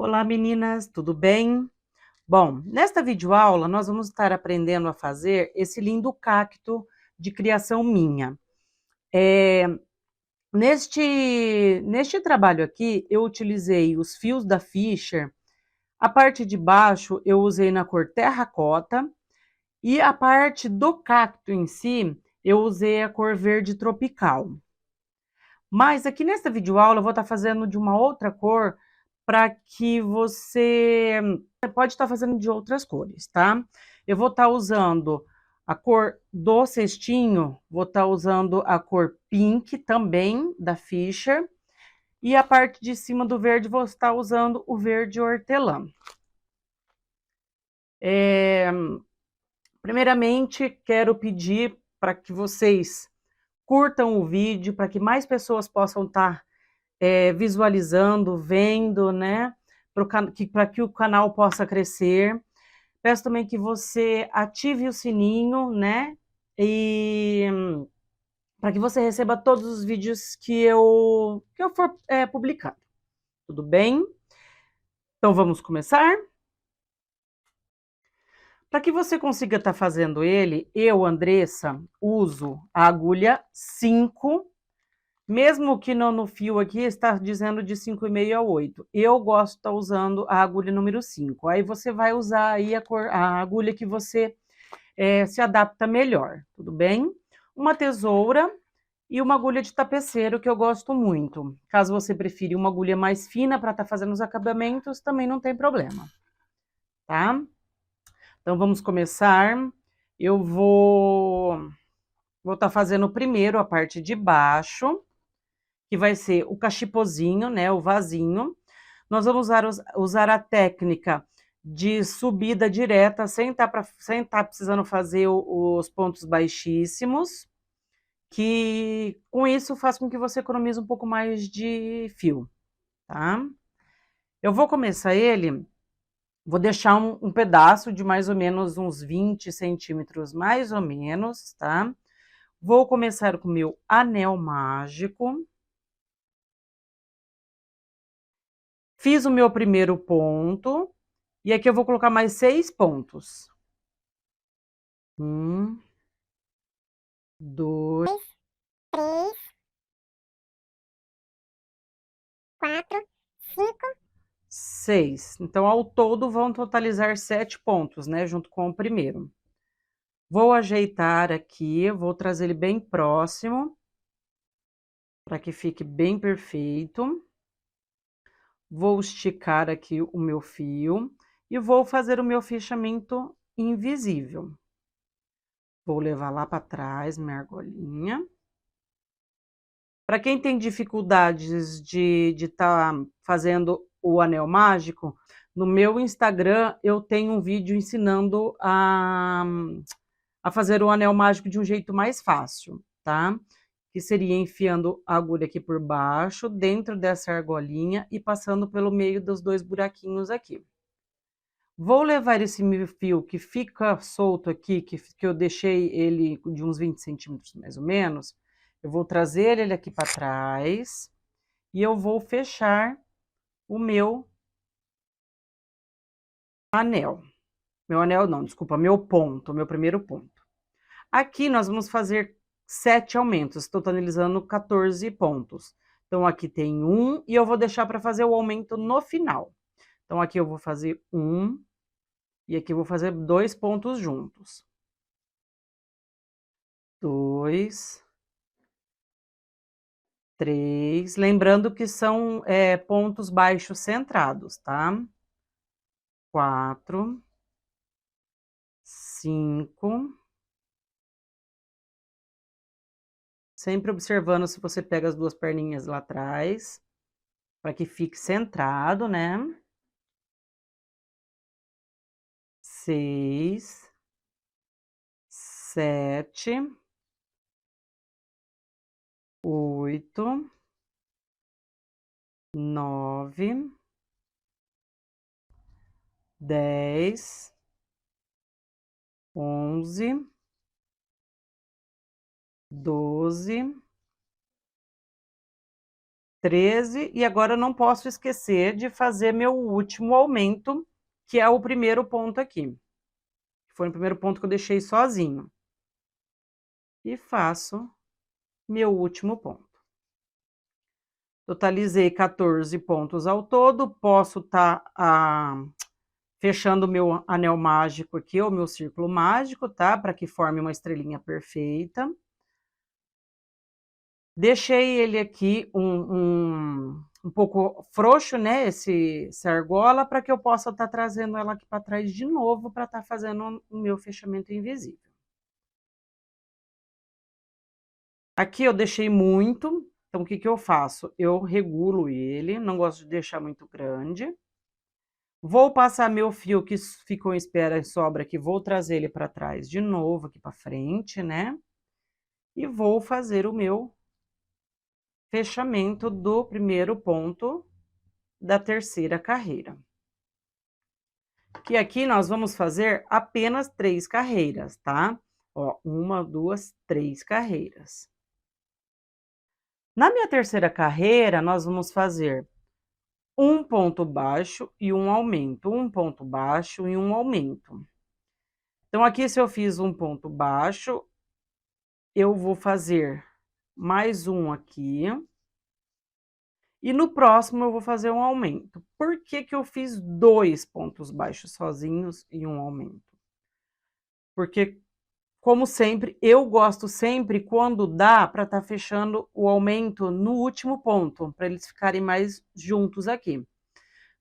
Olá meninas, tudo bem? Bom, nesta videoaula nós vamos estar aprendendo a fazer esse lindo cacto de criação minha. Neste trabalho aqui eu utilizei os fios da Fischer, a parte de baixo eu usei na cor terracota e a parte do cacto em si eu usei a cor verde tropical. Mas aqui nesta videoaula eu vou estar fazendo de uma outra cor para que você pode estar fazendo de outras cores, tá? Eu vou estar usando a cor do cestinho, vou estar usando a cor pink também da Fischer e a parte de cima do verde vou estar usando o verde hortelã. Primeiramente, quero pedir para que vocês curtam o vídeo, para que mais pessoas possam estar visualizando, vendo, né? Para que o canal possa crescer. Peço também que você ative o sininho, né? E para que você receba todos os vídeos que eu for publicando. Tudo bem? Então vamos começar? Para que você consiga estar fazendo ele, eu, Andressa, uso a agulha 5. Mesmo que no fio aqui está dizendo de 5,5 a 8. Eu gosto de estar usando a agulha número 5. Aí você vai usar aí a agulha que você se adapta melhor, tudo bem? Uma tesoura e uma agulha de tapeceiro, que eu gosto muito. Caso você prefira uma agulha mais fina para estar fazendo os acabamentos, também não tem problema, tá? Então vamos começar. Eu vou estar fazendo primeiro a parte de baixo, que vai ser o cachipozinho, né, o vasinho. Nós vamos usar a técnica de subida direta, sem estar precisando fazer os pontos baixíssimos, que com isso faz com que você economize um pouco mais de fio, tá? Eu vou começar ele, vou deixar um pedaço de mais ou menos uns 20 centímetros, mais ou menos, tá? Vou começar com o meu anel mágico. Fiz o meu primeiro ponto, e aqui eu vou colocar mais 6 pontos. 1, 2, 3, 4, 5. 6. Então, ao todo, vão totalizar 7 pontos, né? Junto com o primeiro. Vou ajeitar aqui, vou trazer ele bem próximo, para que fique bem perfeito. Vou esticar aqui o meu fio e vou fazer o meu fechamento invisível. Vou levar lá para trás minha argolinha. Para quem tem dificuldades de estar fazendo o anel mágico, no meu Instagram eu tenho um vídeo ensinando a fazer o anel mágico de um jeito mais fácil, tá? Que seria enfiando a agulha aqui por baixo, dentro dessa argolinha e passando pelo meio dos 2 buraquinhos aqui. Vou levar esse fio que fica solto aqui, que eu deixei ele de uns 20 centímetros mais ou menos, eu vou trazer ele aqui para trás e eu vou fechar o meu anel. Meu anel não, desculpa, meu ponto, meu primeiro ponto. Aqui nós vamos fazer 7 aumentos, totalizando 14 pontos. Então aqui tem 1 e eu vou deixar para fazer o aumento no final. Então aqui eu vou fazer 1 e aqui eu vou fazer 2 pontos juntos. 2, 3, lembrando que são pontos baixos centrados, tá? 4, 5, sempre observando se você pega as 2 perninhas lá atrás, para que fique centrado, né? 6, 7, 8, 9, 10, 11, 12, 13, e agora eu não posso esquecer de fazer meu último aumento, que é o primeiro ponto aqui. Foi o primeiro ponto que eu deixei sozinho. E faço meu último ponto. Totalizei 14 pontos ao todo, posso estar fechando o meu anel mágico aqui, ou meu círculo mágico, tá? Para que forme uma estrelinha perfeita. Deixei ele aqui um pouco frouxo, né, essa argola, para que eu possa estar trazendo ela aqui para trás de novo, para estar fazendo o meu fechamento invisível. Aqui eu deixei muito, então o que que eu faço? Eu regulo ele, não gosto de deixar muito grande. Vou passar meu fio que ficou em espera e sobra aqui, vou trazer ele para trás de novo, aqui para frente, né? E vou fazer o meu fechamento do primeiro ponto da terceira carreira. Que aqui nós vamos fazer apenas 3 carreiras, tá? Ó, 1, 2, 3 carreiras. Na minha terceira carreira, nós vamos fazer um ponto baixo e um aumento, um ponto baixo e um aumento. Então, aqui, se eu fiz um ponto baixo, eu vou fazer mais um aqui. E no próximo eu vou fazer um aumento. Por que que eu fiz 2 pontos baixos sozinhos e um aumento? Porque, como sempre, eu gosto sempre, quando dá, para estar fechando o aumento no último ponto, para eles ficarem mais juntos aqui.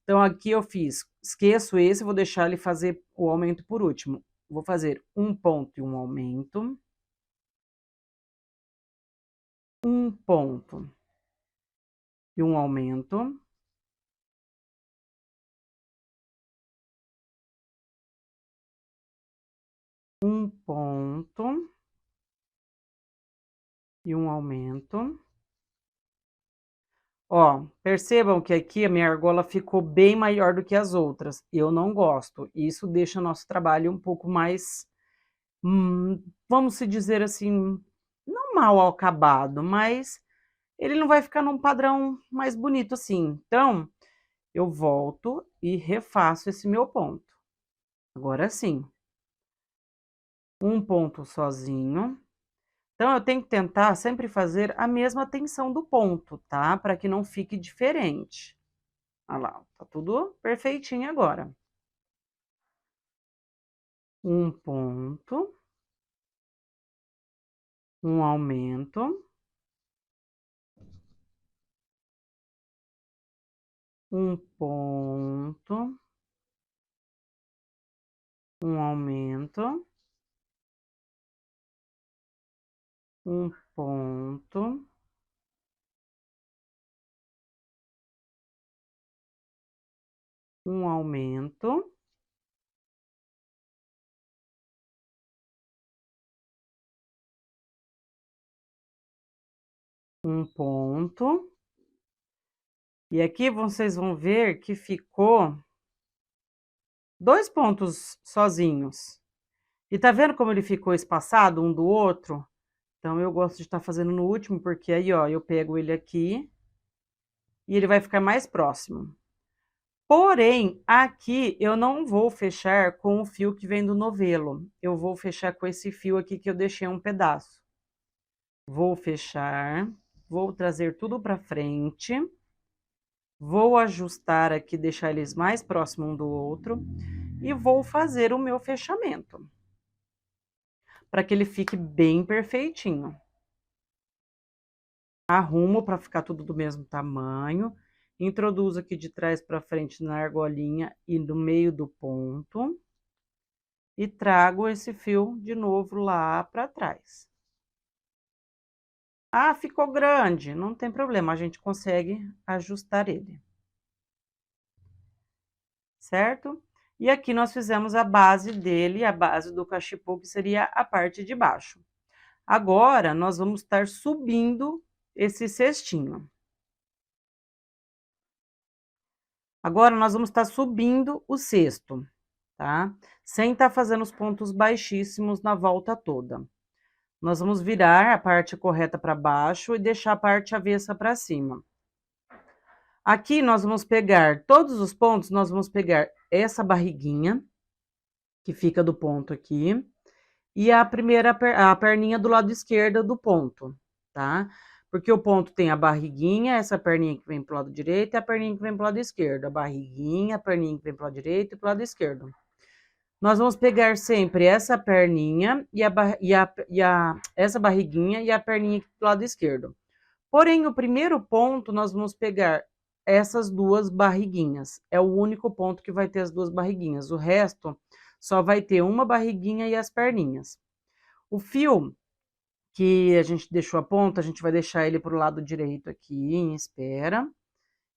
Então, aqui eu fiz, esqueço esse, vou deixar ele fazer o aumento por último. Vou fazer um ponto e um aumento. Um ponto e um aumento. Um ponto e um aumento. Ó, percebam que aqui a minha argola ficou bem maior do que as outras. Eu não gosto. Isso deixa o nosso trabalho um pouco mais, vamos se dizer assim, não mal acabado, mas ele não vai ficar num padrão mais bonito assim. Então, eu volto e refaço esse meu ponto. Agora sim. Um ponto sozinho. Então, eu tenho que tentar sempre fazer a mesma tensão do ponto, tá? Para que não fique diferente. Olha lá, tá tudo perfeitinho agora. Um ponto. Um aumento. Um ponto. Um aumento. Um ponto. Um aumento. Um ponto. E aqui vocês vão ver que ficou 2 pontos sozinhos. E tá vendo como ele ficou espaçado um do outro? Então, eu gosto de estar fazendo no último, porque aí, ó, eu pego ele aqui e ele vai ficar mais próximo. Porém, aqui eu não vou fechar com o fio que vem do novelo. Eu vou fechar com esse fio aqui que eu deixei um pedaço. Vou fechar, vou trazer tudo para frente. Vou ajustar aqui, deixar eles mais próximos um do outro. E vou fazer o meu fechamento. Para que ele fique bem perfeitinho. Arrumo para ficar tudo do mesmo tamanho. Introduzo aqui de trás para frente na argolinha e no meio do ponto. E trago esse fio de novo lá para trás. Ah, ficou grande, não tem problema, a gente consegue ajustar ele. Certo? E aqui nós fizemos a base dele, a base do cachepô, que seria a parte de baixo. Agora, nós vamos estar subindo esse cestinho. Agora, nós vamos estar subindo o cesto, tá? Sem estar fazendo os pontos baixíssimos na volta toda. Nós vamos virar a parte correta para baixo e deixar a parte avessa para cima. Aqui nós vamos pegar todos os pontos, nós vamos pegar essa barriguinha, que fica do ponto aqui, e a perninha do lado esquerdo do ponto, tá? Porque o ponto tem a barriguinha, essa perninha que vem pro lado direito e a perninha que vem pro lado esquerdo. A barriguinha, a perninha que vem pro lado direito e pro lado esquerdo. Nós vamos pegar sempre essa perninha essa barriguinha e a perninha aqui do lado esquerdo. Porém, o primeiro ponto nós vamos pegar essas duas barriguinhas. É o único ponto que vai ter as duas barriguinhas. O resto só vai ter uma barriguinha e as perninhas. O fio que a gente deixou a ponta, a gente vai deixar ele para o lado direito aqui, em espera.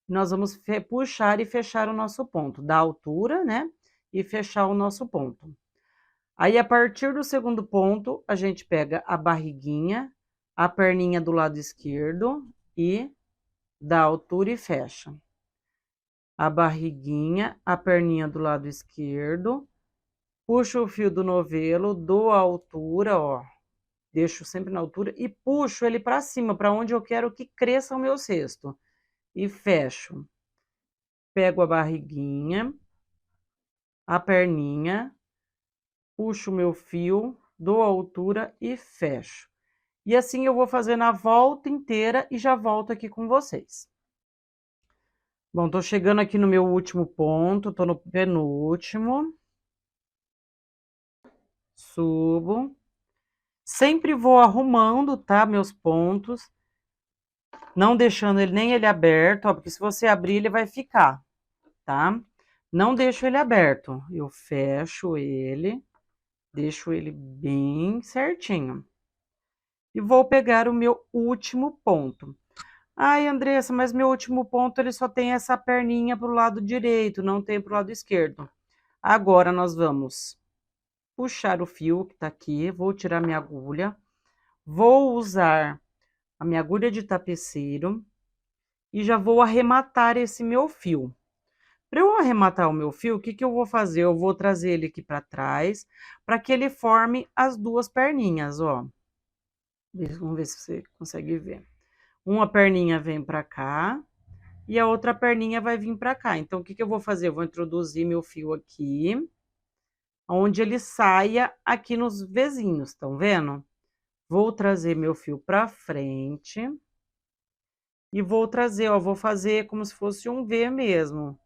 Nós vamos puxar e fechar o nosso ponto, da altura, né? E fechar o nosso ponto. Aí, a partir do segundo ponto, a gente pega a barriguinha, a perninha do lado esquerdo e dá altura e fecha. A barriguinha, a perninha do lado esquerdo, puxo o fio do novelo, dou a altura, ó, deixo sempre na altura e puxo ele para cima, para onde eu quero que cresça o meu cesto. E fecho. Pego a barriguinha, a perninha, puxo o meu fio, dou a altura e fecho. E assim eu vou fazendo a volta inteira e já volto aqui com vocês. Bom, tô chegando aqui no meu último ponto, tô no penúltimo. Subo. Sempre vou arrumando, tá, meus pontos. Não deixando ele nem ele aberto, ó, porque se você abrir ele vai ficar, tá? Não deixo ele aberto. Eu fecho ele, deixo ele bem certinho. E vou pegar o meu último ponto. Ai, Andressa, mas meu último ponto ele só tem essa perninha pro lado direito, não tem pro lado esquerdo. Agora nós vamos puxar o fio que tá aqui, vou tirar minha agulha, vou usar a minha agulha de tapeceiro e já vou arrematar esse meu fio. Para eu arrematar o meu fio, o que que eu vou fazer? Eu vou trazer ele aqui para trás, para que ele forme as duas perninhas, ó. Vamos ver se você consegue ver. Uma perninha vem para cá e a outra perninha vai vir para cá. Então, o que que eu vou fazer? Eu vou introduzir meu fio aqui, onde ele saia aqui nos vizinhos, estão vendo? Vou trazer meu fio para frente e vou trazer, ó, vou fazer como se fosse um V mesmo.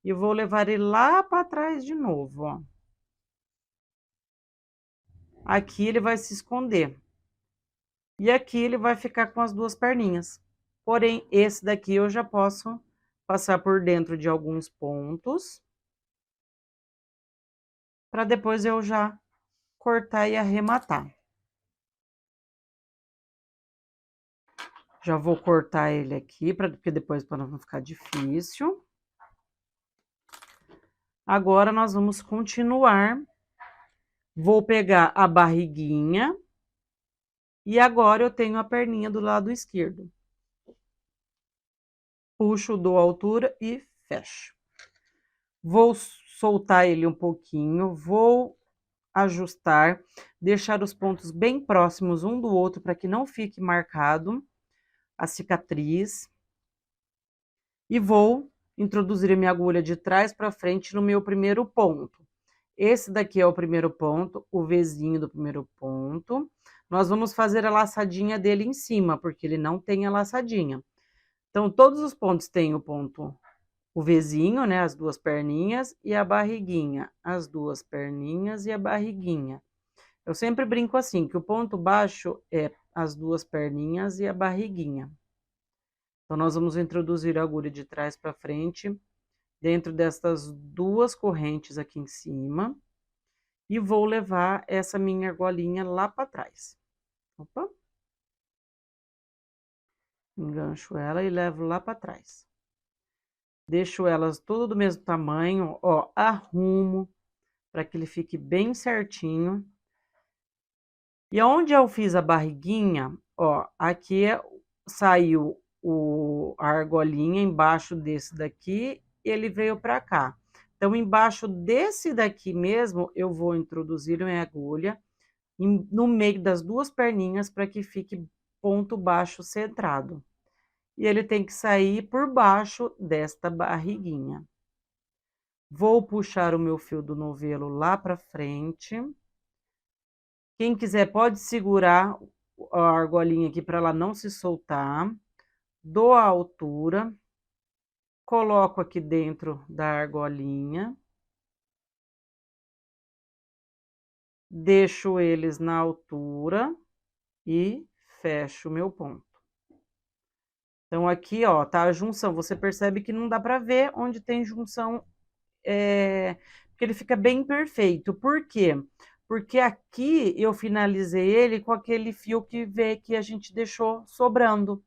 E vou levar ele lá para trás de novo, ó. Aqui ele vai se esconder. E aqui ele vai ficar com as duas perninhas. Porém, esse daqui eu já posso passar por dentro de alguns pontos, para depois eu já cortar e arrematar. Já vou cortar ele aqui, porque depois para não ficar difícil. Agora nós vamos continuar. Vou pegar a barriguinha. E agora eu tenho a perninha do lado esquerdo. Puxo, dou a altura e fecho. Vou soltar ele um pouquinho, vou ajustar, deixar os pontos bem próximos um do outro para que não fique marcado a cicatriz. E vou introduzir a minha agulha de trás para frente no meu primeiro ponto. Esse daqui é o primeiro ponto, o Vzinho do primeiro ponto. Nós vamos fazer a laçadinha dele em cima, porque ele não tem a laçadinha. Então, todos os pontos têm o ponto, o Vzinho, né, as duas perninhas, e a barriguinha, as duas perninhas e a barriguinha. Eu sempre brinco assim, que o ponto baixo é as duas perninhas e a barriguinha. Então, nós vamos introduzir a agulha de trás para frente, dentro destas duas correntes aqui em cima, e vou levar essa minha argolinha lá para trás. Opa! Engancho ela e levo lá para trás. Deixo elas tudo do mesmo tamanho, ó, arrumo para que ele fique bem certinho. E onde eu fiz a barriguinha, ó, aqui saiu a argolinha embaixo desse daqui, ele veio para cá. Então, embaixo desse daqui mesmo, eu vou introduzir minha agulha no meio das duas perninhas para que fique ponto baixo centrado. e ele tem que sair por baixo desta barriguinha. Vou puxar o meu fio do novelo lá para frente. Quem quiser pode segurar a argolinha aqui para ela não se soltar. Dou a altura, coloco aqui dentro da argolinha. Deixo eles na altura e fecho o meu ponto. Então, aqui, ó, tá a junção. Você percebe que não dá para ver onde tem junção, porque ele fica bem perfeito. Por quê? Porque aqui eu finalizei ele com aquele fio que a gente deixou sobrando.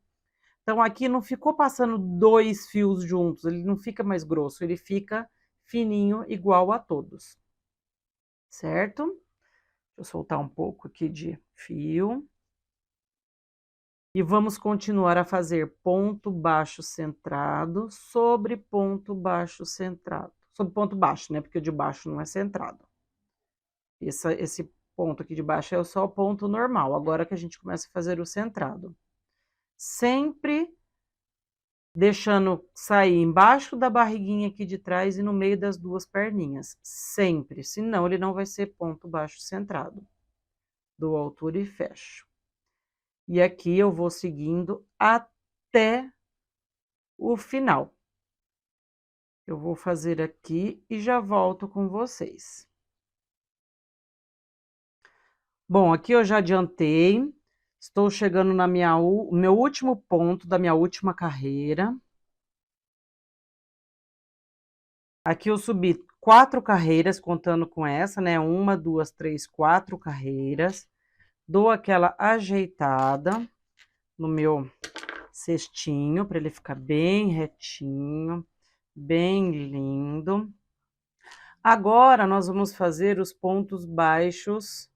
Então, aqui não ficou passando 2 fios juntos, ele não fica mais grosso, ele fica fininho, igual a todos. Certo? Deixa eu soltar um pouco aqui de fio. E vamos continuar a fazer ponto baixo centrado sobre ponto baixo centrado. Sobre ponto baixo, né? Porque o de baixo não é centrado. Esse ponto aqui de baixo é só o ponto normal. Agora que a gente começa a fazer o centrado. Sempre deixando sair embaixo da barriguinha aqui de trás e no meio das duas perninhas. Sempre. Senão ele não vai ser ponto baixo centrado. Dou altura e fecho. E aqui eu vou seguindo até o final. Eu vou fazer aqui e já volto com vocês. Bom, aqui eu já adiantei. Estou chegando no meu último ponto da minha última carreira. Aqui eu subi 4 carreiras, contando com essa, né? 1, 2, 3, 4 carreiras. Dou aquela ajeitada no meu cestinho, para ele ficar bem retinho, bem lindo. Agora, nós vamos fazer os pontos baixos,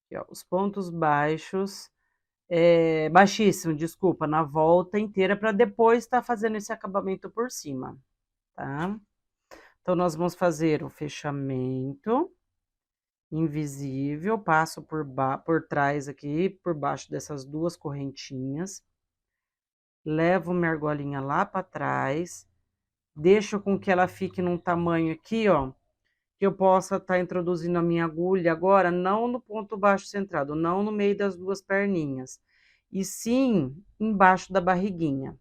aqui, ó, os pontos baixos, baixíssimo, desculpa, na volta inteira, para depois estar fazendo esse acabamento por cima, tá? Então, nós vamos fazer o fechamento invisível, passo por trás aqui, por baixo dessas duas correntinhas, levo minha argolinha lá para trás, deixo com que ela fique num tamanho aqui, ó, que eu possa estar introduzindo a minha agulha agora, não no ponto baixo centrado, não no meio das duas perninhas, e sim embaixo da barriguinha.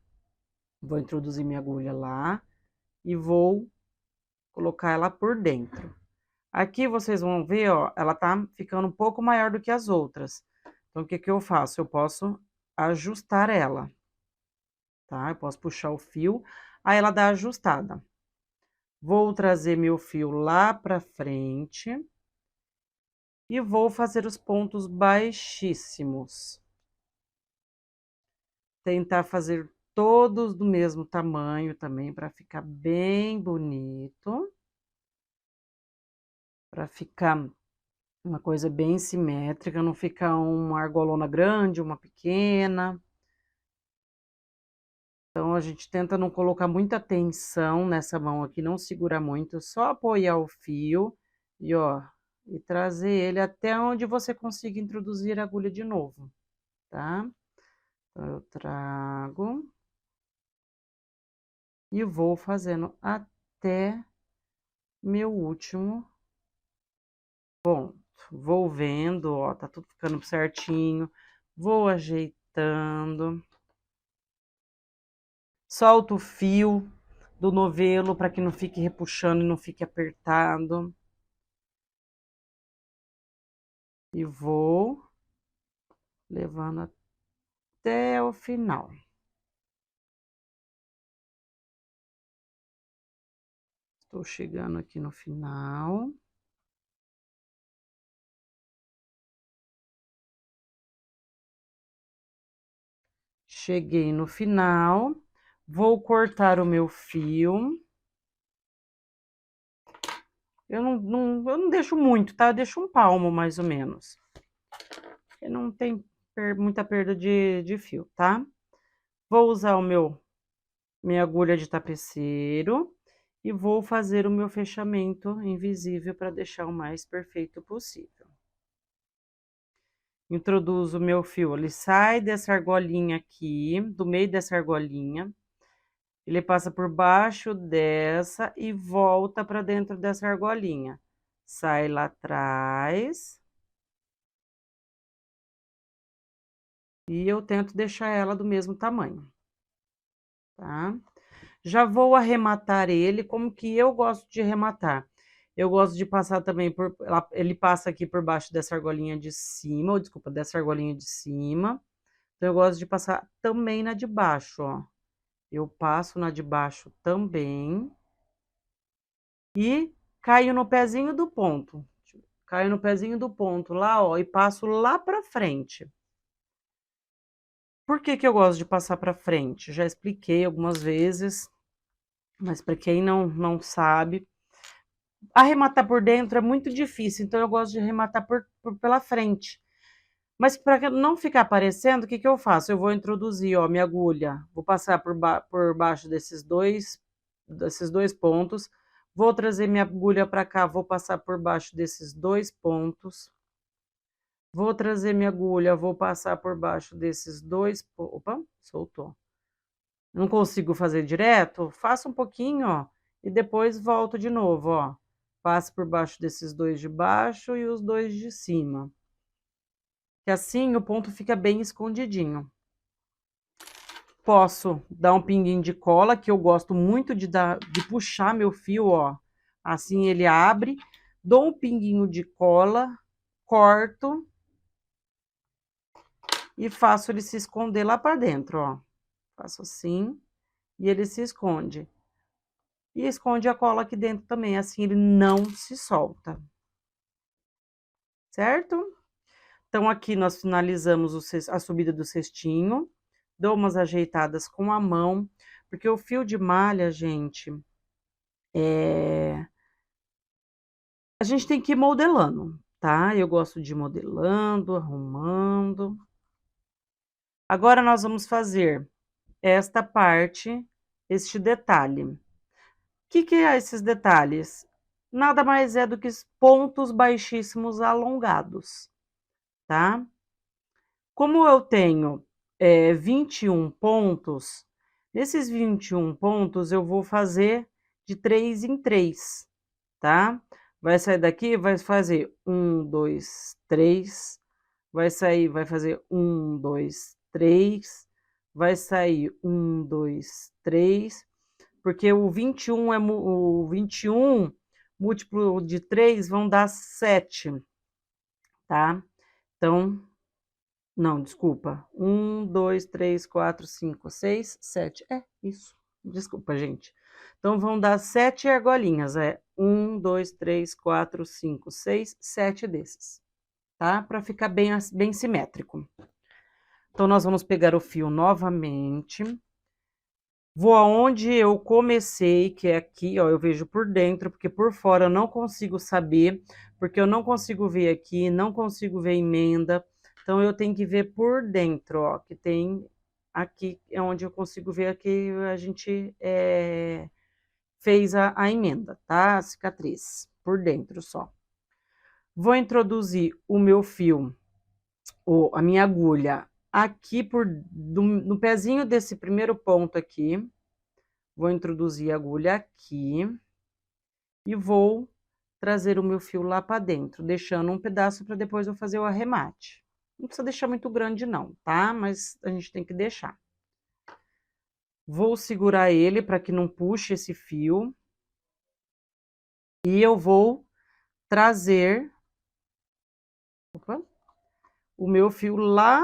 Vou introduzir minha agulha lá e vou colocar ela por dentro. Aqui vocês vão ver, ó, ela tá ficando um pouco maior do que as outras. Então, o que que eu faço? Eu posso ajustar ela, tá? Eu posso puxar o fio, aí ela dá ajustada. Vou trazer meu fio lá pra frente e vou fazer os pontos baixíssimos. Tentar fazer todos do mesmo tamanho também, para ficar bem bonito. Para ficar uma coisa bem simétrica, não ficar uma argolona grande, uma pequena. Então, a gente tenta não colocar muita tensão nessa mão aqui, não segurar muito, só apoiar o fio e, ó, e trazer ele até onde você consiga introduzir a agulha de novo, tá? Então, eu trago e vou fazendo até meu último ponto. Vou vendo, ó, tá tudo ficando certinho, vou ajeitando. Solto o fio do novelo para que não fique repuxando e não fique apertado. E vou levando até o final. Estou chegando aqui no final. Cheguei no final. Vou cortar o meu fio. Eu não deixo muito, tá? Eu deixo um palmo, mais ou menos. Porque não tem muita perda de fio, tá? Vou usar minha agulha de tapeceiro e vou fazer o meu fechamento invisível para deixar o mais perfeito possível. Introduzo o meu fio, ele sai dessa argolinha aqui, do meio dessa argolinha, ele passa por baixo dessa e volta para dentro dessa argolinha. Sai lá atrás. E eu tento deixar ela do mesmo tamanho, tá? Já vou arrematar ele, como que eu gosto de arrematar? Eu gosto de passar também por... Ele passa aqui por baixo dessa argolinha de cima, ou desculpa, dessa argolinha de cima. Então, eu gosto de passar também na de baixo, ó. Eu passo na de baixo também. E caio no pezinho do ponto. Caio no pezinho do ponto lá, ó, e passo lá pra frente. Por que que eu gosto de passar pra frente? Já expliquei algumas vezes, mas para quem não sabe, arrematar por dentro é muito difícil, então eu gosto de arrematar pela frente. Mas para não ficar aparecendo, o que que eu faço? Eu vou introduzir, ó, minha agulha, vou passar por baixo desses dois pontos, vou trazer minha agulha para cá, vou passar por baixo desses dois pontos, vou trazer minha agulha, vou passar por baixo desses dois... Opa, soltou. Não consigo fazer direto? Faço um pouquinho, ó, e depois volto de novo, ó. Passo por baixo desses dois de baixo e os dois de cima. Que assim o ponto fica bem escondidinho. Posso dar um pinguinho de cola, que eu gosto muito de puxar meu fio, ó. Assim ele abre. Dou um pinguinho de cola, corto e faço ele se esconder lá para dentro, ó. Faço assim e ele se esconde. E esconde a cola aqui dentro também, assim ele não se solta. Certo? Então, aqui nós finalizamos a subida do cestinho. Dou umas ajeitadas com a mão, porque o fio de malha, gente, a gente tem que ir modelando, tá? Eu gosto de ir modelando, arrumando. Agora, nós vamos fazer esta parte, este detalhe. O que é esses detalhes? Nada mais é do que pontos baixíssimos alongados, tá? Como eu tenho 21 pontos, nesses 21 pontos eu vou fazer de 3 em 3, tá? Vai sair daqui, vai fazer 1, 2, 3, vai sair, vai fazer 1, 2, 3, vai sair 1, 2, 3, porque o 21 o 21 múltiplo de 3 vão dar 7, tá? Então, não, desculpa. 1, 2, 3, 4, 5, 6, 7. É, isso. Desculpa, gente. Então, vão dar 7 argolinhas. 1, 2, 3, 4, 5, 6, 7 desses. Tá? Para ficar bem simétrico. Então, nós vamos pegar o fio novamente. Vou aonde eu comecei, que é aqui, ó. Eu vejo por dentro, porque por fora eu não consigo saber. Porque eu não consigo ver aqui, não consigo ver emenda. Então, eu tenho que ver por dentro, ó, que tem aqui, é onde eu consigo ver aqui, a gente fez a emenda, tá? A cicatriz, por dentro só. Vou introduzir o meu fio, a minha agulha, aqui no pezinho desse primeiro ponto aqui. Vou introduzir a agulha aqui e vou trazer o meu fio lá para dentro, deixando um pedaço para depois eu fazer o arremate. Não precisa deixar muito grande não, tá? Mas a gente tem que deixar. Vou segurar ele para que não puxe esse fio. E eu vou trazer o meu fio lá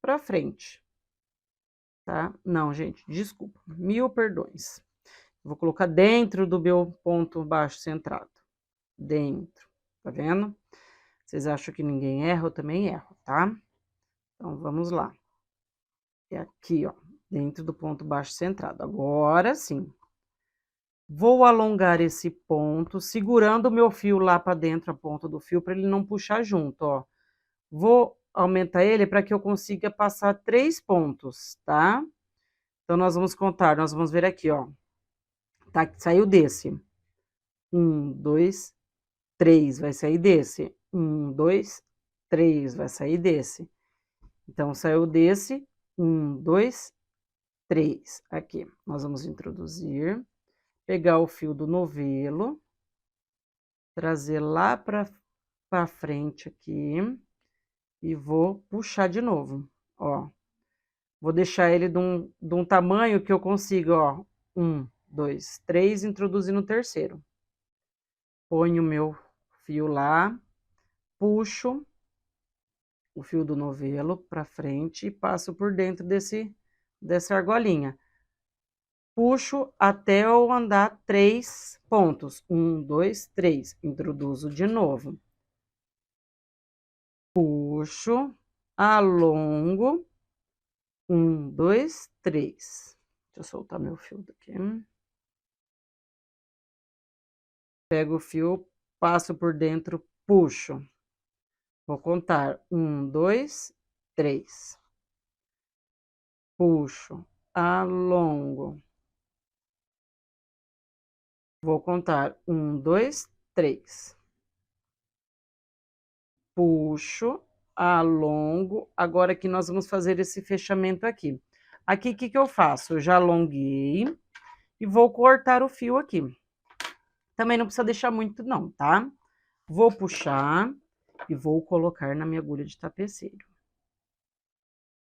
para frente. Tá? Não, gente, desculpa. 1000 perdões. Vou colocar dentro do meu ponto baixo centrado. Dentro. Tá vendo? Vocês acham que ninguém erra? Eu também erro, tá? Então, vamos lá. É aqui, ó, dentro do ponto baixo centrado. Agora sim. Vou alongar esse ponto, segurando o meu fio lá para dentro, a ponta do fio, para ele não puxar junto, ó. Vou aumentar ele para que eu consiga passar 3 pontos, tá? Então, nós vamos contar, nós vamos ver aqui, ó. Tá, saiu desse. 1, 2, 3, vai sair desse. 1, 2, 3, vai sair desse. Então, saiu desse, 1, 2, 3. Aqui, nós vamos introduzir, pegar o fio do novelo, trazer lá pra frente aqui, e vou puxar de novo, ó. Vou deixar ele de um tamanho que eu consiga, ó. 1, 2, 3, introduzir no terceiro. Ponho o meu fio lá, puxo o fio do novelo para frente e passo por dentro dessa argolinha. Puxo até eu andar 3 pontos. 1, 2, 3. Introduzo de novo. Puxo, alongo. 1, 2, 3. Deixa eu soltar meu fio daqui. Pego o fio, passo por dentro, puxo. Vou contar 1, 2, 3. Puxo, alongo. Vou contar 1, 2, 3. Puxo, alongo. Agora aqui nós vamos fazer esse fechamento aqui. Aqui, o que que eu faço? Eu já alonguei e vou cortar o fio aqui. Também não precisa deixar muito não, tá? Vou puxar e vou colocar na minha agulha de tapeceiro.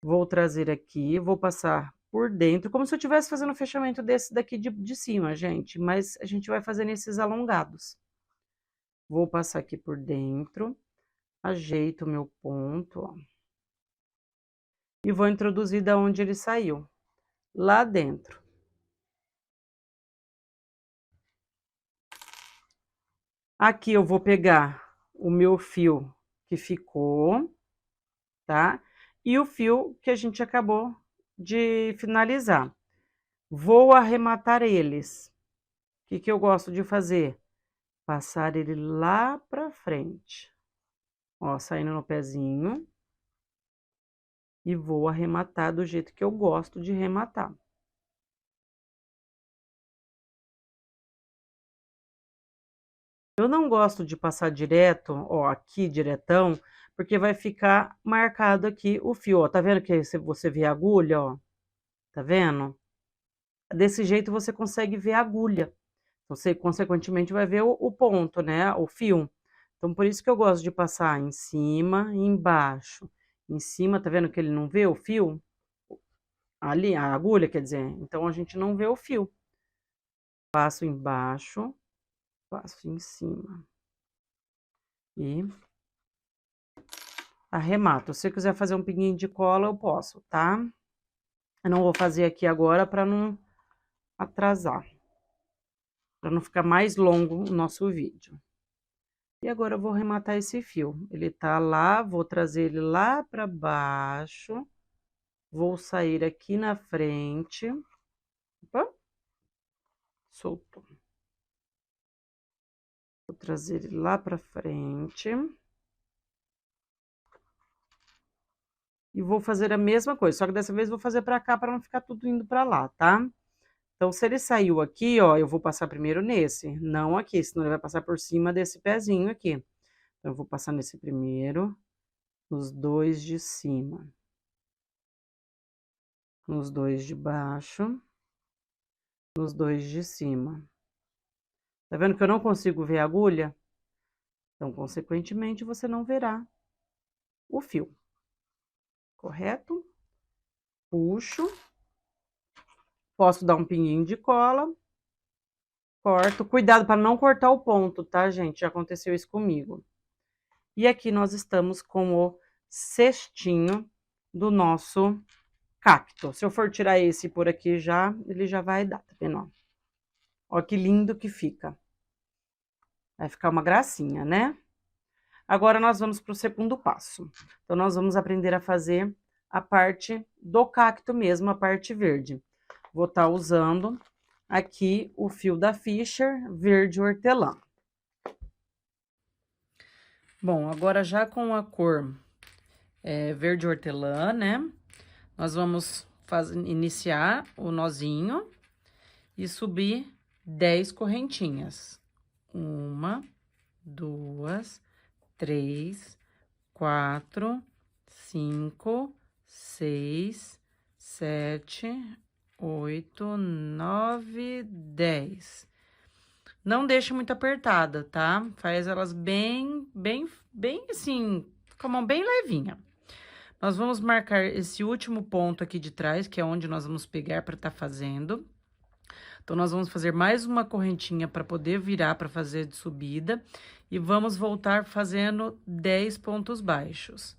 Vou trazer aqui, vou passar por dentro, como se eu estivesse fazendo o fechamento desse daqui de cima, gente. Mas a gente vai fazer nesses alongados. Vou passar aqui por dentro, ajeito o meu ponto, ó. E vou introduzir da onde ele saiu, lá dentro. Aqui eu vou pegar o meu fio que ficou, tá? E o fio que a gente acabou de finalizar. Vou arrematar eles. O que eu gosto de fazer? Passar ele lá pra frente. Ó, saindo no pezinho. E vou arrematar do jeito que eu gosto de arrematar. Eu não gosto de passar direto, ó, aqui diretão, porque vai ficar marcado aqui o fio, ó. Tá vendo que você vê a agulha, ó? Tá vendo? Desse jeito você consegue ver a agulha. Você, consequentemente, vai ver o ponto, né? O fio. Então, por isso que eu gosto de passar em cima e embaixo. Em cima, tá vendo que ele não vê o fio? Ali, a agulha, quer dizer. Então, a gente não vê o fio. Passo embaixo, passo em cima. E arremato. Se você quiser fazer um pinguinho de cola, eu posso, tá? Eu não vou fazer aqui agora para não atrasar. Para não ficar mais longo o nosso vídeo. E agora eu vou arrematar esse fio. Ele tá lá, vou trazer ele lá para baixo. Vou sair aqui na frente. Opa, soltou. Vou trazer ele lá para frente. E vou fazer a mesma coisa, só que dessa vez vou fazer para cá para não ficar tudo indo para lá, tá? Então, se ele saiu aqui, ó, eu vou passar primeiro nesse, não aqui, senão ele vai passar por cima desse pezinho aqui. Então, eu vou passar nesse primeiro, nos dois de cima. Nos dois de baixo, nos dois de cima. Tá vendo que eu não consigo ver a agulha? Então, consequentemente, você não verá o fio. Correto? Puxo. Posso dar um pinguinho de cola. Corto. Cuidado para não cortar o ponto, tá, gente? Já aconteceu isso comigo. E aqui nós estamos com o cestinho do nosso cacto. Se eu for tirar esse por aqui já, ele já vai dar, tá vendo? Ó que lindo que fica. Vai ficar uma gracinha, né? Agora, nós vamos para o segundo passo. Então, nós vamos aprender a fazer a parte do cacto mesmo, a parte verde. Vou estar usando aqui o fio da Fisher verde hortelã. Bom, agora já com a cor verde hortelã, né? Nós vamos iniciar o nozinho e subir 10 correntinhas. 1, 2, 3, 4, 5, 6, 7, 8, 9, 10. Não deixa muito apertada, tá? Faz elas bem assim, com a mão bem levinha. Nós vamos marcar esse último ponto aqui de trás, que é onde nós vamos pegar para estar fazendo. Então, nós vamos fazer mais uma correntinha para poder virar para fazer de subida. E vamos voltar fazendo 10 pontos baixos.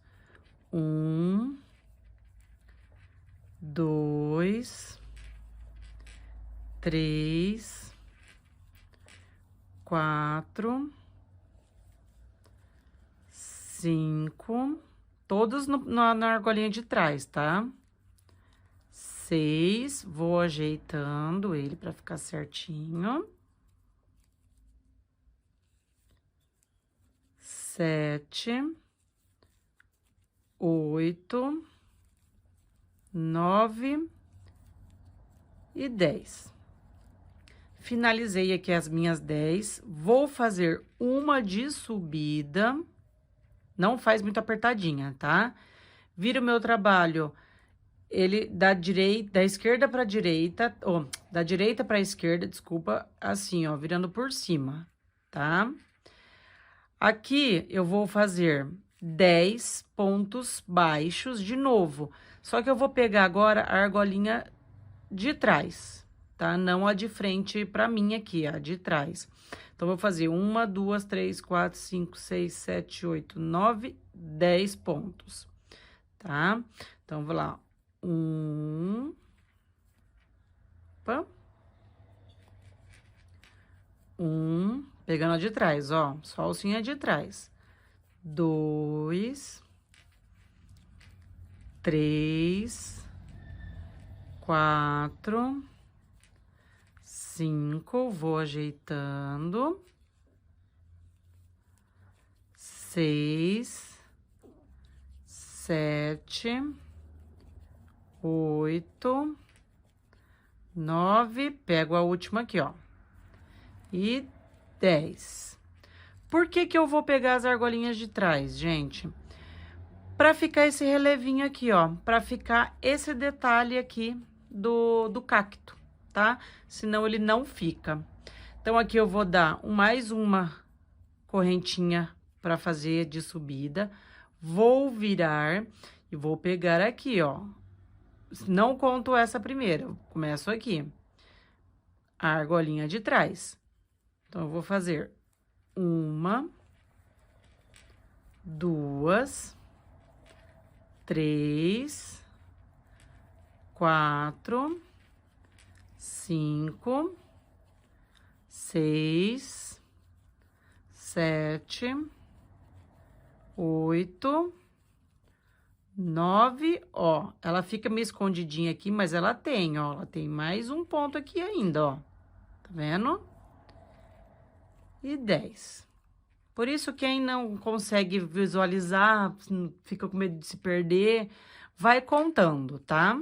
1, 2, 3, 4, 5, todos na argolinha de trás, tá? 6, vou ajeitando ele para ficar certinho. 7, 8, 9 e 10. Finalizei aqui as minhas 10. Vou fazer uma de subida. Não faz muito apertadinha, tá? Vira o meu trabalho, ele da esquerda para direita, ou da direita para esquerda, desculpa, assim, ó, virando por cima, tá? Aqui eu vou fazer 10 pontos baixos de novo. Só que eu vou pegar agora a argolinha de trás, tá? Não a de frente pra mim aqui, a de trás. Então, vou fazer 1, 2, 3, 4, 5, 6, 7, 8, 9, 10 pontos, tá? Então, vou lá. 1. Opa. 1, pegando a de trás, ó. Só a alcinha de trás. 2, 3, 4, 5, vou ajeitando. 6, 7, 8, 9, pego a última aqui, ó. E 10. Por que que eu vou pegar as argolinhas de trás, gente? Pra ficar esse relevinho aqui, ó. Pra ficar esse detalhe aqui do cacto, tá? Senão ele não fica. Então, aqui eu vou dar mais uma correntinha pra fazer de subida. Vou virar e vou pegar aqui, ó. Não conto essa primeira, eu começo aqui. A argolinha de trás. Então, eu vou fazer 1, 2, 3, 4, 5, 6, 7, 8, 9, ó. Ela fica meio escondidinha aqui, mas ela tem, ó. Ela tem mais um ponto aqui ainda, ó. Tá vendo? E 10. Por isso, quem não consegue visualizar, fica com medo de se perder, vai contando, tá?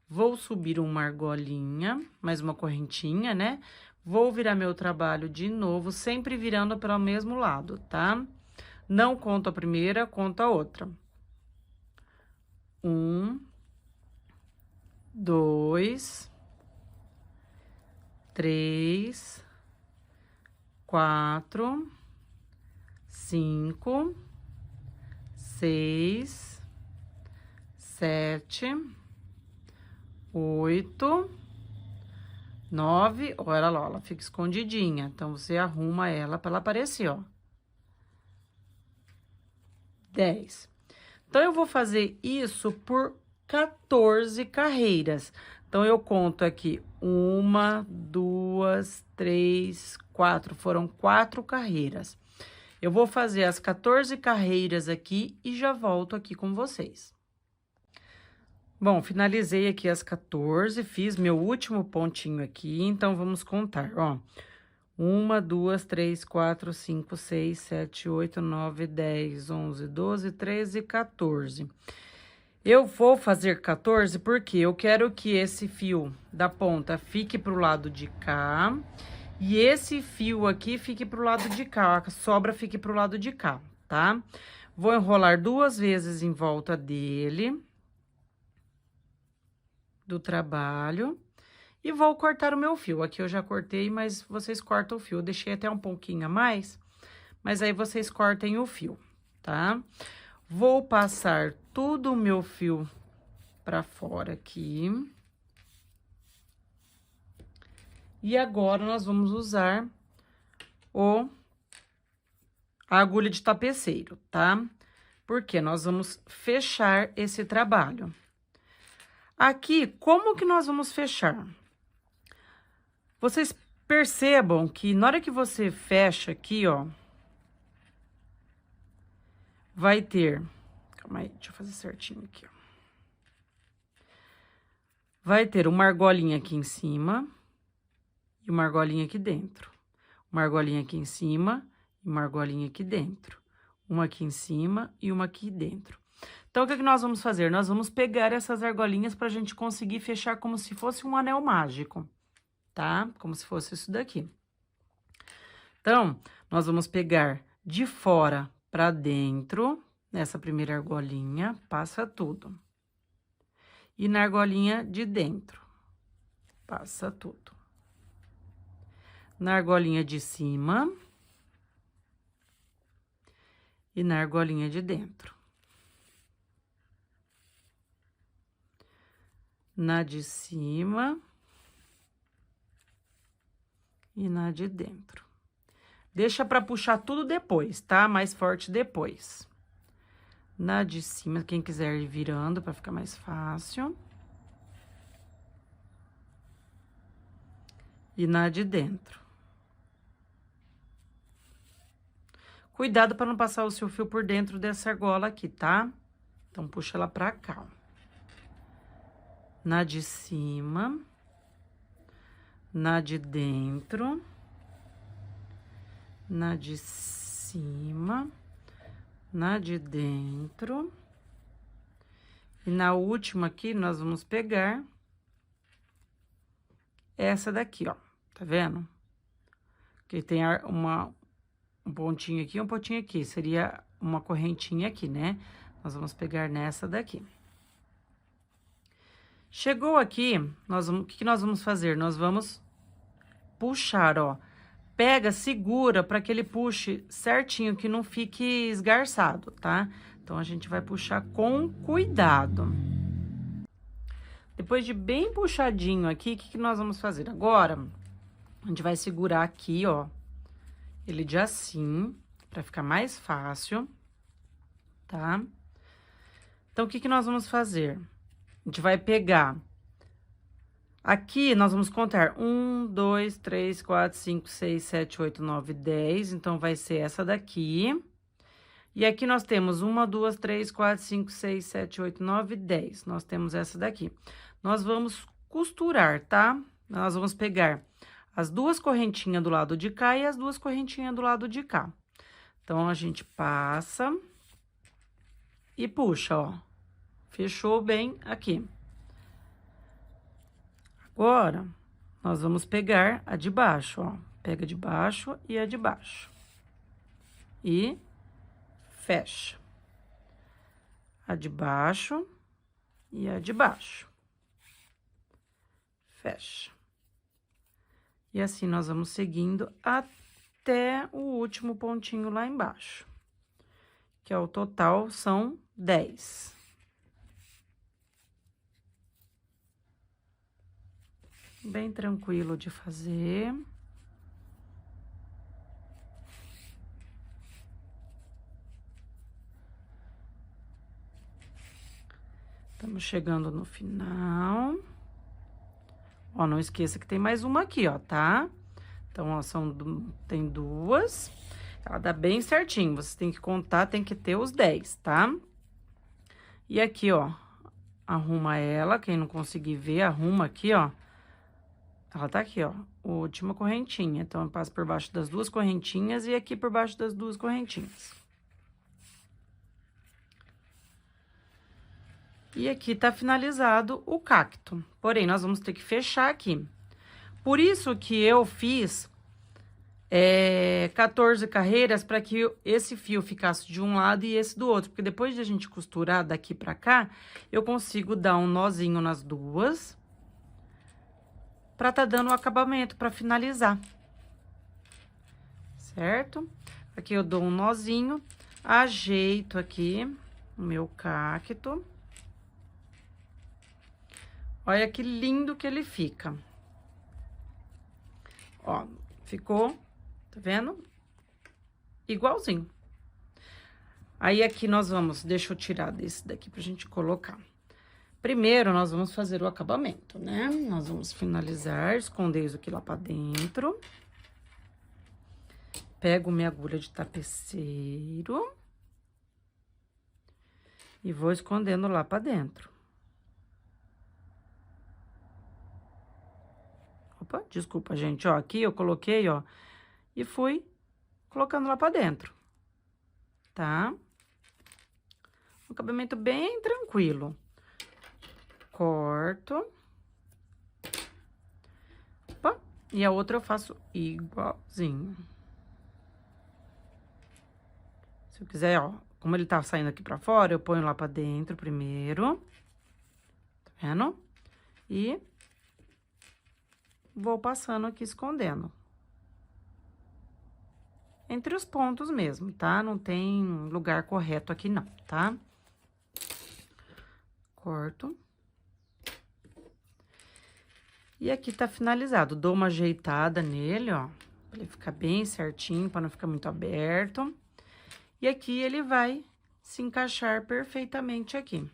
Vou subir uma argolinha, mais uma correntinha, né? Vou virar meu trabalho de novo, sempre virando para o mesmo lado, tá? Não conto a primeira, conto a outra. 1, 2, 3, 4, 5, 6, 7, 8, 9. Olha lá, ela fica escondidinha. Então, você arruma ela para ela aparecer, ó. 10. Então, eu vou fazer isso por 14 carreiras. Então, eu conto aqui 1, 2, 3, 4. Foram 4 carreiras. Eu vou fazer as 14 carreiras aqui e já volto aqui com vocês. Bom, finalizei aqui as 14, fiz meu último pontinho aqui, então vamos contar, ó. 1, 2, 3, 4, 5, 6, 7, 8, 9, 10, 11, 12, 13, 14. Eu vou fazer 14 porque eu quero que esse fio da ponta fique pro lado de cá e esse fio aqui fique pro lado de cá, a sobra fique pro lado de cá, tá? Vou enrolar 2 vezes em volta dele, do trabalho, e vou cortar o meu fio. Aqui eu já cortei, mas vocês cortam o fio. Eu deixei até um pouquinho a mais, mas aí vocês cortem o fio, tá? Vou passar tudo o meu fio pra fora aqui. E agora, nós vamos usar a agulha de tapeceiro, tá? Porque nós vamos fechar esse trabalho. Aqui, como que nós vamos fechar? Vocês percebam que na hora que você fecha aqui, ó, vai ter... Calma aí, deixa eu fazer certinho aqui, ó. Vai ter uma argolinha aqui em cima e uma argolinha aqui dentro. Uma argolinha aqui em cima e uma argolinha aqui dentro. Uma aqui em cima e uma aqui dentro. Então, o que nós vamos fazer? Nós vamos pegar essas argolinhas pra gente conseguir fechar como se fosse um anel mágico, tá? Como se fosse isso daqui. Então, nós vamos pegar de fora pra dentro, nessa primeira argolinha, passa tudo. E na argolinha de dentro, passa tudo. Na argolinha de cima e na argolinha de dentro. Na de cima e na de dentro. Deixa pra puxar tudo depois, tá? Mais forte depois. Na de cima, quem quiser ir virando pra ficar mais fácil. E na de dentro. Cuidado para não passar o seu fio por dentro dessa argola aqui, tá? Então, puxa ela pra cá, ó. Na de cima. Na de dentro. Na de cima. Na de dentro. E na última aqui, nós vamos pegar essa daqui, ó. Tá vendo? Que tem um pontinho aqui e um pontinho aqui. Seria uma correntinha aqui, né? Nós vamos pegar nessa daqui. Chegou aqui, o que nós vamos fazer? Nós vamos puxar, ó. Pega, segura para que ele puxe certinho, que não fique esgarçado, tá? Então, a gente vai puxar com cuidado. Depois de bem puxadinho aqui, o que nós vamos fazer? Agora, a gente vai segurar aqui, ó, ele de assim, para ficar mais fácil, tá? Então, o que nós vamos fazer? A gente vai pegar... Aqui, nós vamos contar 1, 2, 3, 4, 5, 6, 7, 8, 9, 10. Então, vai ser essa daqui. E aqui nós temos 1, 2, 3, 4, 5, 6, 7, 8, 9, 10. Nós temos essa daqui. Nós vamos costurar, tá? Nós vamos pegar as 2 correntinhas do lado de cá e as 2 correntinhas do lado de cá. Então, a gente passa e puxa, ó. Fechou bem aqui. Agora, nós vamos pegar a de baixo, ó. Pega de baixo e a de baixo. E fecha. A de baixo e a de baixo. Fecha. E assim, nós vamos seguindo até o último pontinho lá embaixo. Que é o total, são 10. Bem tranquilo de fazer. Estamos chegando no final. Ó, não esqueça que tem mais uma aqui, ó, tá? Então, ó, tem 2. Ela dá bem certinho. Vocês têm que contar, tem que ter os 10, tá? E aqui, ó, arruma ela. Quem não conseguir ver, arruma aqui, ó. Ela tá aqui, ó, última correntinha. Então, eu passo por baixo das 2 correntinhas e aqui por baixo das 2 correntinhas. E aqui tá finalizado o cacto. Porém, nós vamos ter que fechar aqui. Por isso que eu fiz 14 carreiras para que esse fio ficasse de um lado e esse do outro. Porque depois de a gente costurar daqui pra cá, eu consigo dar um nozinho nas duas. Pra tá dando o acabamento, pra finalizar. Certo? Aqui eu dou um nozinho, ajeito aqui o meu cacto. Olha que lindo que ele fica. Ó, ficou, tá vendo? Igualzinho. Aí, aqui nós vamos... Deixa eu tirar desse daqui pra gente colocar. Primeiro, nós vamos fazer o acabamento, né? Nós vamos finalizar, esconder isso aqui lá pra dentro. Pego minha agulha de tapeceiro. E vou escondendo lá pra dentro. Opa, desculpa, gente, ó. Aqui eu coloquei, ó. E fui colocando lá pra dentro. Tá? Um acabamento bem tranquilo. Corto. Opa, e a outra eu faço igualzinho. Se eu quiser, ó, como ele tá saindo aqui pra fora, eu ponho lá pra dentro primeiro. Tá vendo? E vou passando aqui, escondendo. Entre os pontos mesmo, tá? Não tem lugar correto aqui não, tá? Corto. E aqui tá finalizado. Dou uma ajeitada nele, ó, pra ele ficar bem certinho, pra não ficar muito aberto. E aqui ele vai se encaixar perfeitamente aqui.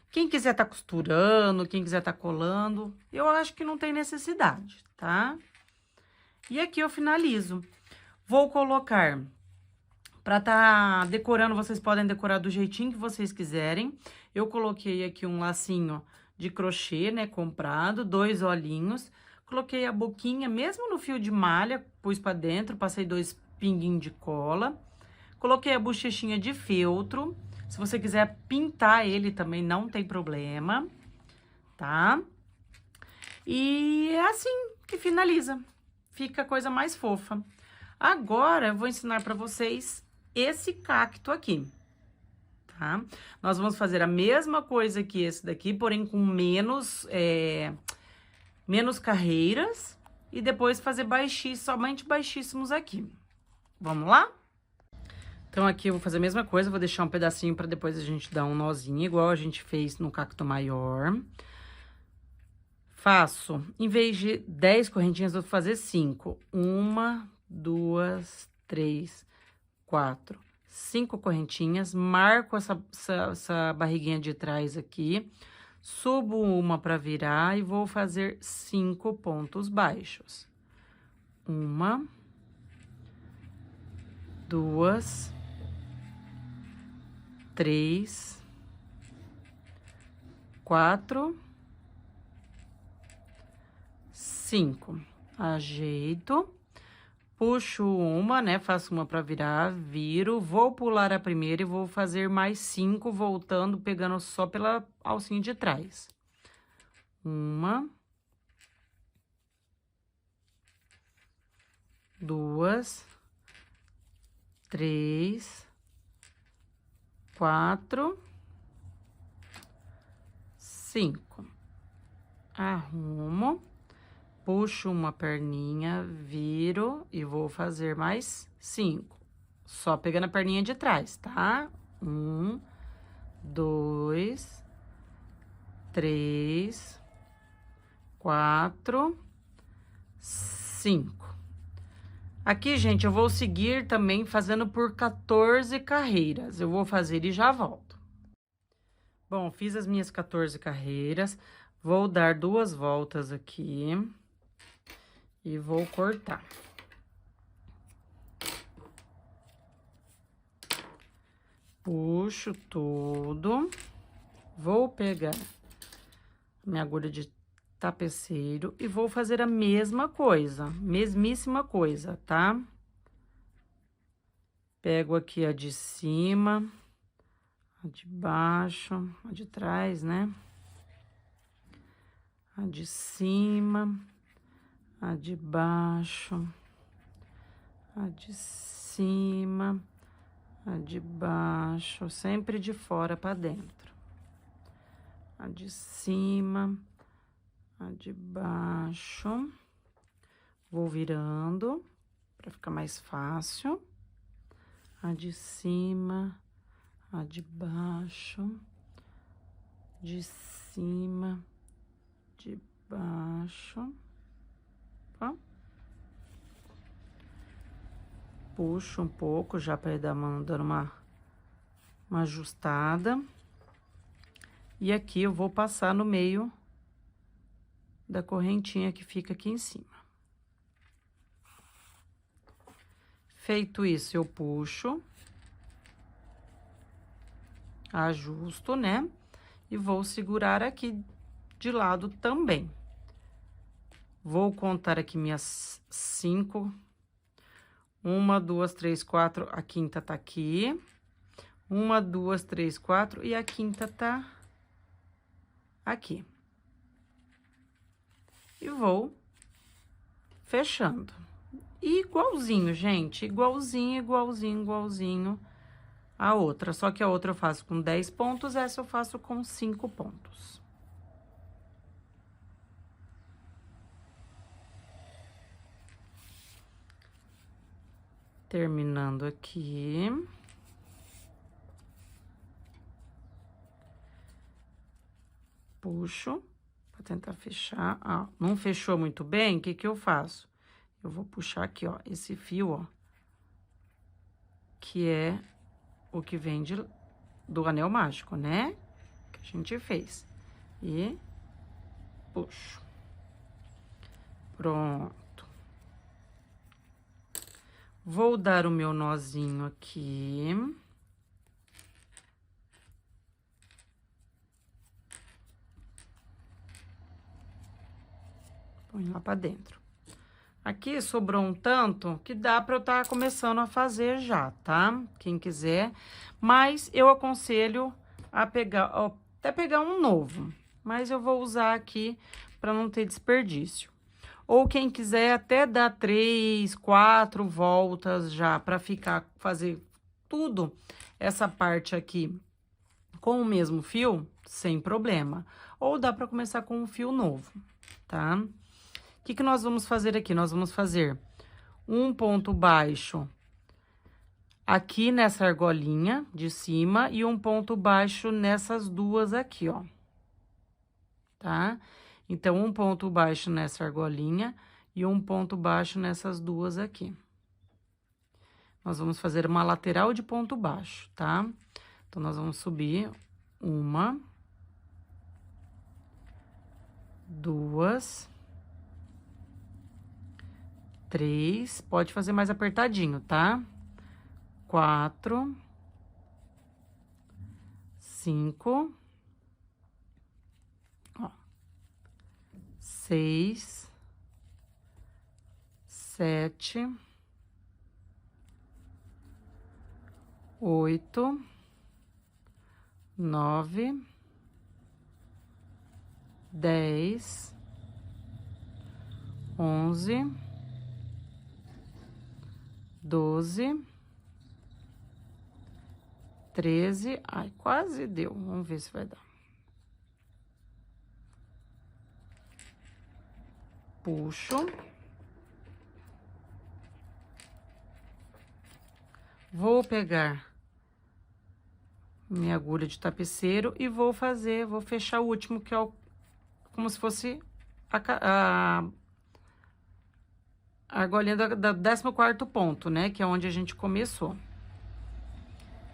Quem quiser tá costurando, quem quiser tá colando, eu acho que não tem necessidade, tá? E aqui eu finalizo. Vou colocar, pra tá decorando, vocês podem decorar do jeitinho que vocês quiserem. Eu coloquei aqui um lacinho de crochê, né, comprado, 2 olhinhos. Coloquei a boquinha, mesmo no fio de malha, pus pra dentro, passei 2 pinguinhos de cola. Coloquei a bochechinha de feltro. Se você quiser pintar ele também, não tem problema, tá? E é assim que finaliza. Fica a coisa mais fofa. Agora, eu vou ensinar pra vocês esse cacto aqui, tá? Nós vamos fazer a mesma coisa que esse daqui, porém com menos carreiras. E depois fazer somente baixíssimos aqui. Vamos lá? Então, aqui eu vou fazer a mesma coisa, vou deixar um pedacinho pra depois a gente dar um nozinho, igual a gente fez no cacto maior. Faço, em vez de 10 correntinhas, eu vou fazer 5. 1, 2, 3, 4, 5 correntinhas. Marco essa barriguinha de trás aqui. Subo uma pra virar e vou fazer 5 pontos baixos. 1, 2, 3, 4, 5. Ajeito, puxo uma, né? Faço uma pra virar, viro, vou pular a primeira e vou fazer mais 5, voltando, pegando só pela alcinha de trás. 1, 2, 3, 4, 5. Arrumo, puxo uma perninha, viro e vou fazer mais 5. Só pegando a perninha de trás, tá? 1, 2, 3, 4, 5. Aqui, gente, eu vou seguir também fazendo por 14 carreiras. Eu vou fazer e já volto. Bom, fiz as minhas 14 carreiras. Vou dar 2 voltas aqui. E vou cortar. Puxo tudo. Vou pegar minha agulha de tapeceiro e vou fazer a mesma coisa, mesmíssima coisa, tá? Pego aqui a de cima, a de baixo, a de trás, né? A de cima, a de baixo, a de cima, a de baixo, sempre de fora para dentro. A de cima, a de baixo. Vou virando para ficar mais fácil. A de cima, a de baixo, de cima, de baixo. Ó. Puxo um pouco já para ir dando uma ajustada. E aqui eu vou passar no meio da correntinha que fica aqui em cima. Feito isso, eu puxo, ajusto, né? E vou segurar aqui de lado também. Vou contar aqui minhas 5. 1, 2, 3, 4, a quinta tá aqui. 1, 2, 3, 4 e a quinta tá aqui. E vou fechando. Igualzinho, gente, igualzinho a outra. Só que a outra eu faço com 10 pontos, essa eu faço com 5 pontos. Terminando aqui. Puxo para tentar fechar. Ah, não fechou muito bem, o que que eu faço? Eu vou puxar aqui, ó, esse fio, ó, que é o que vem do anel mágico, né? Que a gente fez. E puxo. Pronto. Vou dar o meu nozinho aqui. Põe lá pra dentro. Aqui sobrou um tanto que dá pra eu estar começando a fazer já, tá? Quem quiser. Mas eu aconselho a pegar, ó, até pegar um novo. Mas eu vou usar aqui pra não ter desperdício. Ou quem quiser até dar 3, 4 voltas já pra fazer tudo essa parte aqui com o mesmo fio, sem problema. Ou dá pra começar com um fio novo, tá? O que que nós vamos fazer aqui? Nós vamos fazer um ponto baixo aqui nessa argolinha de cima e um ponto baixo nessas duas aqui, ó. Tá? Então, um ponto baixo nessa argolinha e um ponto baixo nessas duas aqui. Nós vamos fazer uma lateral de ponto baixo, tá? Então, nós vamos subir 1, 2, 3, pode fazer mais apertadinho, tá? 4, 5, ó, 6, 7, 8, 9, 10, 11, 12, 13, ai, quase deu, vamos ver se vai dar. Puxo. Vou pegar minha agulha de tapeceiro e vou fechar o último, que é como se fosse a argolinha da 14º ponto, né? Que é onde a gente começou.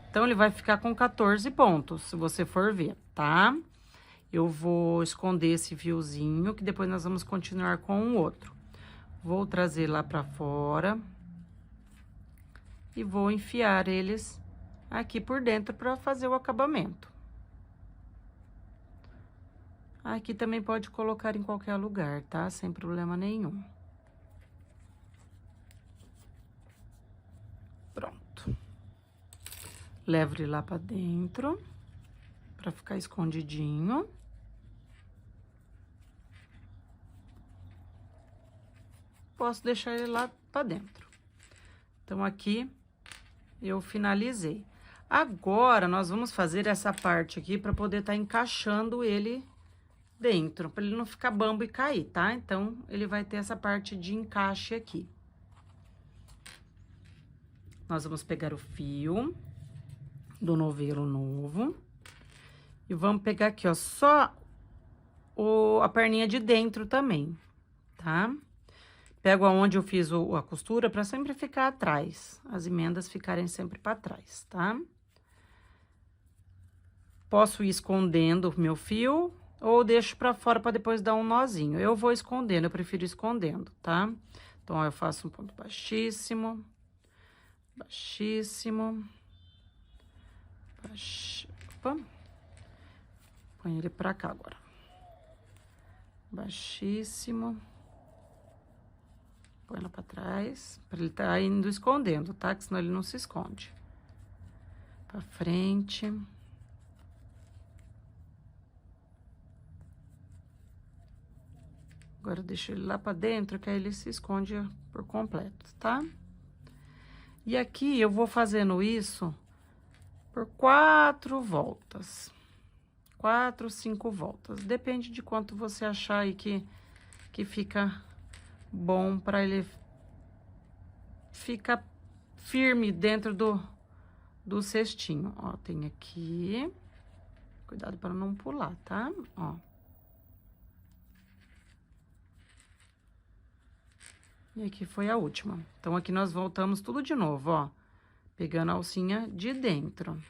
Então, ele vai ficar com 14 pontos, se você for ver, tá? Eu vou esconder esse fiozinho, que depois nós vamos continuar com o outro. Vou trazer lá pra fora. E vou enfiar eles aqui por dentro pra fazer o acabamento. Aqui também pode colocar em qualquer lugar, tá? Sem problema nenhum. Pronto. Levo ele lá pra dentro, pra ficar escondidinho. Posso deixar ele lá pra dentro. Então, aqui eu finalizei. Agora, nós vamos fazer essa parte aqui para poder estar encaixando ele dentro, para ele não ficar bambo e cair, tá? Então, ele vai ter essa parte de encaixe aqui. Nós vamos pegar o fio do novelo novo e vamos pegar aqui, ó, só a perninha de dentro também, tá? Pego aonde eu fiz a costura para sempre ficar atrás, as emendas ficarem sempre para trás, tá? Posso ir escondendo o meu fio ou deixo para fora para depois dar um nozinho. Eu vou escondendo, eu prefiro escondendo, tá? Então, ó, eu faço um ponto baixíssimo, baixíssimo, opa, põe ele pra cá agora, baixíssimo, põe lá pra trás, pra ele tá indo escondendo, tá? Que senão ele não se esconde. Pra frente. Agora, eu deixo ele lá pra dentro, que aí ele se esconde por completo, tá? E aqui, eu vou fazendo isso por 4 voltas. 4, 5 voltas. Depende de quanto você achar aí que fica bom pra ele ficar firme dentro do cestinho. Ó, tem aqui. Cuidado para não pular, tá? Ó. E aqui foi a última. Então, aqui nós voltamos tudo de novo, ó. Pegando a alcinha de dentro.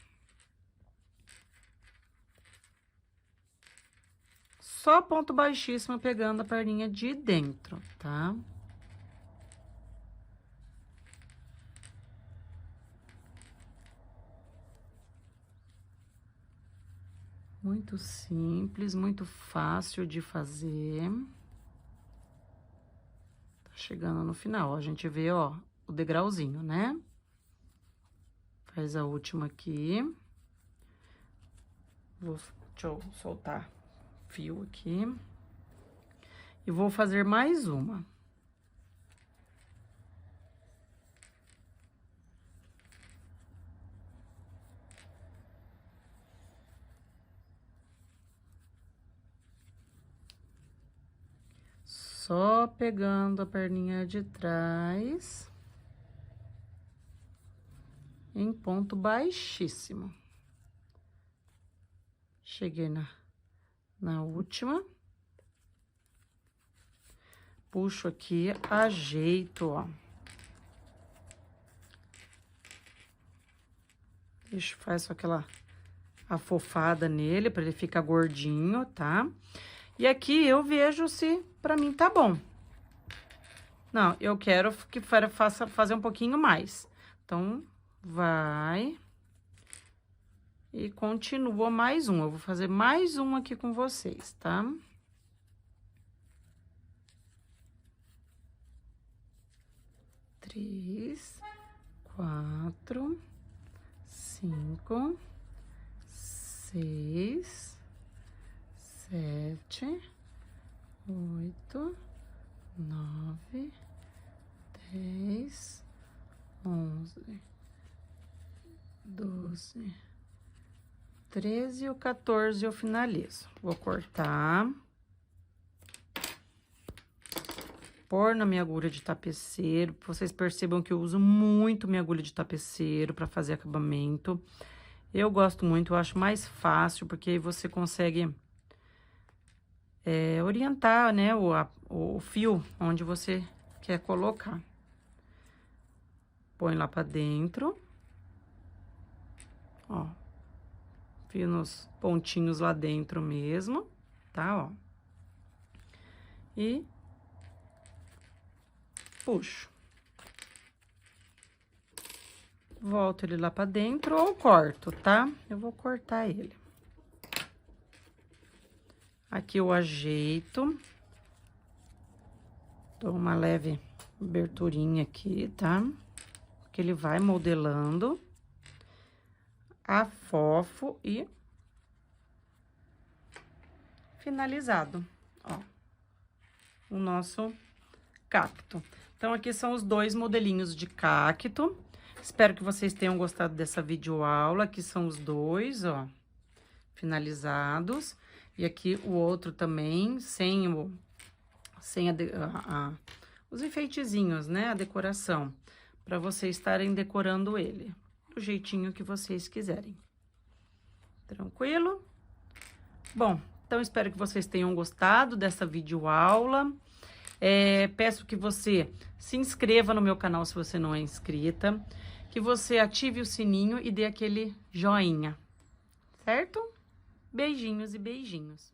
Só ponto baixíssimo pegando a perninha de dentro, tá? Muito simples, muito fácil de fazer. Chegando no final, ó, a gente vê, ó, o degrauzinho, né? Faz a última aqui. Deixa eu soltar fio aqui. E vou fazer mais uma. Só pegando a perninha de trás, em ponto baixíssimo. Cheguei na última. Puxo aqui, ajeito, ó. Faço aquela afofada nele, pra ele ficar gordinho, tá? E aqui eu vejo se pra mim tá bom. Não, eu quero que fazer um pouquinho mais. Então, vai. E continua mais um. Eu vou fazer mais um aqui com vocês, tá? Três, 4, 5, 6, 7, 8, 9, 10, 11, 12, 13 e o 14 eu finalizo. Vou cortar. Pôr na minha agulha de tapeceiro. Vocês percebam que eu uso muito minha agulha de tapeceiro para fazer acabamento. Eu gosto muito, eu acho mais fácil, porque aí você consegue orientar, né, o fio onde você quer colocar. Põe lá pra dentro. Ó. Fio nos pontinhos lá dentro mesmo, tá, ó. E puxo. Volto ele lá pra dentro ou corto, tá? Eu vou cortar ele. Aqui eu ajeito. Dou uma leve aberturinha aqui, tá? Que ele vai modelando. Afofo e finalizado, ó, o nosso cacto. Então, aqui são os 2 modelinhos de cacto. Espero que vocês tenham gostado dessa videoaula. Aqui são os 2, ó, finalizados. E aqui o outro também, sem os enfeitezinhos, né? A decoração. Para vocês estarem decorando ele do jeitinho que vocês quiserem. Tranquilo? Bom, então espero que vocês tenham gostado dessa videoaula. Peço que você se inscreva no meu canal se você não é inscrita, que você ative o sininho e dê aquele joinha, certo? Beijinhos e beijinhos.